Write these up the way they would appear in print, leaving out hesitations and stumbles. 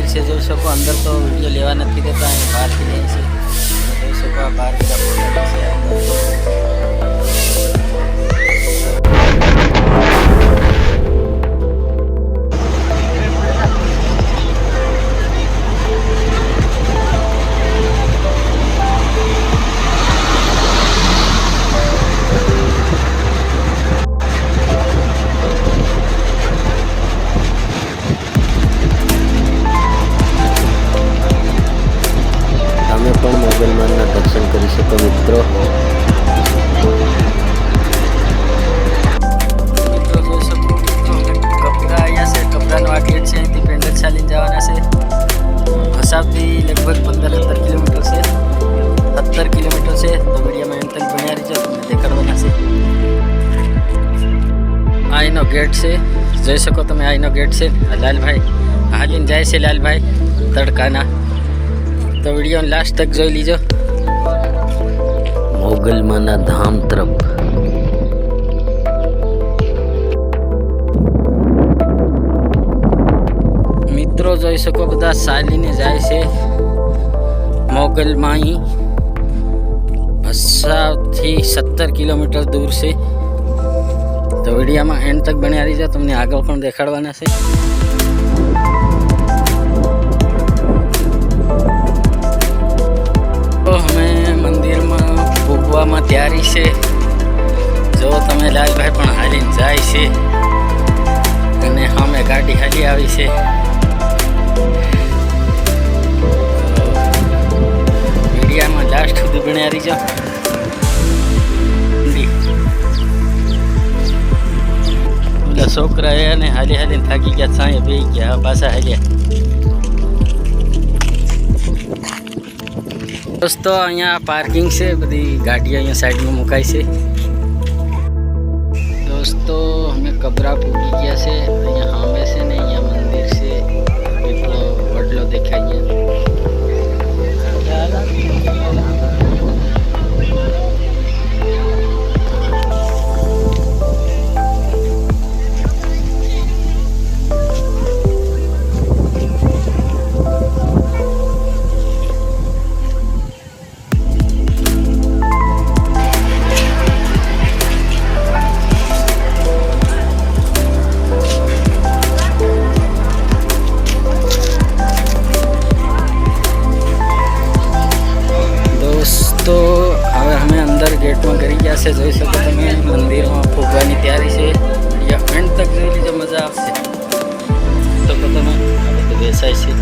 से જોઈ શકો અંદર તો વિડિયો લેવા નથી દેતા અહીં બહારથી લે છે જોઈ શકો આ બહાર બધા ફોટા છે મોગલમાના દર્શન કરી શકો મિત્રો જોઈ શકો કપરા અહીંયા છે કપરાનો આ ગેટ છે અહીંથી પેન્ડલ ચાલીને જવાના છે હસાબથી લગભગ 15-17 કિલોમીટર છે 17 કિલોમીટર છે તો વિડીયોમાં એમ તક બન્યા રહીજો તમને દેખાડવાના છે આ એનો ગેટ છે જોઈ શકો તમે આ એનો ગેટ છે લાલભાઈ હાલીને જાય છે લાલભાઈ તડકાના તો વિડીયો લાસ્ટ તક જોઈ લીજો મોગલમાના ધામ તરફ મિત્રો જોઈ શકો બધા ચાલીને જાય છે મોગલમાં અહીં ભસાથી 17 કિલોમીટર દૂર છે તો વિડીયોમાં એન્ડ તક બન્યા રહીજો તમને આગળ પણ દેખાડવાના છે માં તૈયારી છે જો તમે લાલભાઈ પણ હાલીને જાય છે અને સામે ગાડી હાલી આવી છે વિડીયામાં લાસ્ટ સુધી બન્યા રહીજો ઓલા છોકરા એને હાલી હાલીને થાકી ગયા સાંજે બે ગયા પાછા હાલ્યા दोस्तों અહીંયા પાર્કિંગ છે બધી ગાડીઓ અહીંયા સાઈડમાં મુકાઈ છે દોસ્તો અમે કબરા પૂગી ગયા છે અહીંયા સામે છે ને અહીંયા મંદિર છે એટલો વડલો દેખાય તો હવે અમે અંદર ગેટમાં કરી ગયા છે જોઈ શકો તમે મંદિરમાં ફૂગવાની તૈયારી છે યા એન્ડ તક જોઈ લીજો મજા આવશે તો તમે આ બધું બેસાય છે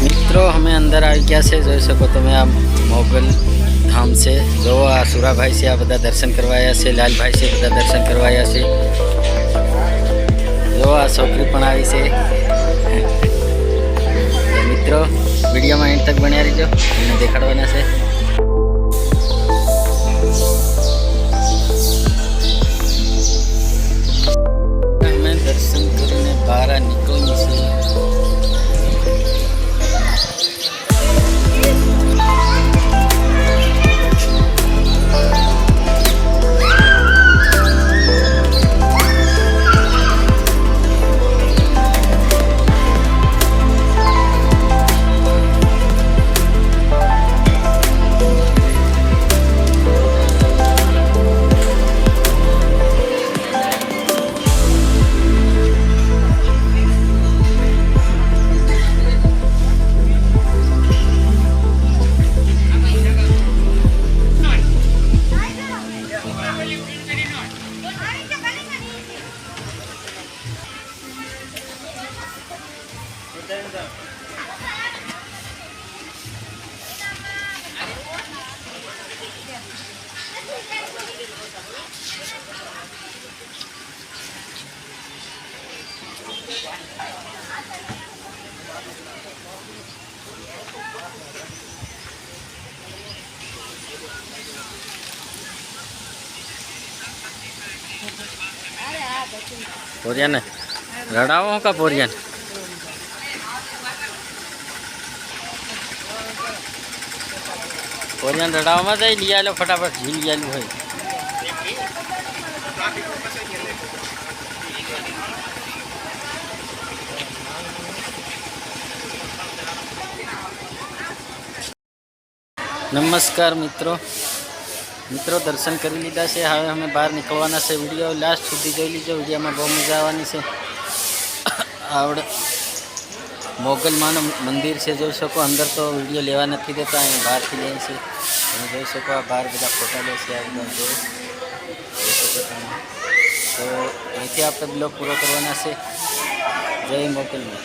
મિત્રો અમે અંદર આવી ગયા છે જોઈ શકો તમે આ મોગલ ધામ છે જો આ સુરાભાઈ છે આ બધા દર્શન કરવા આવ્યા છે લાલભાઈ છે બધા દર્શન કરવા આવ્યા છે જો આ છોકરી પણ આવી છે મિત્રો વિડીયોમાં એન્ડ તક બન્યા રહીજો તમને દેખાડવાના છે અમે દર્શન કરીને બહાર નીકળીએ છીએ पोरिया ने रड़ाओ का पोरिया पोरिया रड़ाओ में जाए लिया लो फटाफट झील लिया लो भाई નમસ્કાર મિત્રો દર્શન કરી લીધા છે. હવે અમે બહાર નીકળવાના છે. વિડીયો લાસ્ટ સુધી જોઈ લીજો. વિડીયોમાં બહુ મજા આવવાની છે. આવડે મોગલમાનું મંદિર છે, જોઈ શકો. અંદર તો વિડીયો લેવા નથી દેતા, અહીં બહારથી લે છે. તમે જોઈ શકો આ બહાર બધા ફોટા લે છે. આ બધા જોઈ શકો તમે. તો અહીંથી આપણે બ્લોગ પૂરો કરવાના છે. જય મોગલમાં.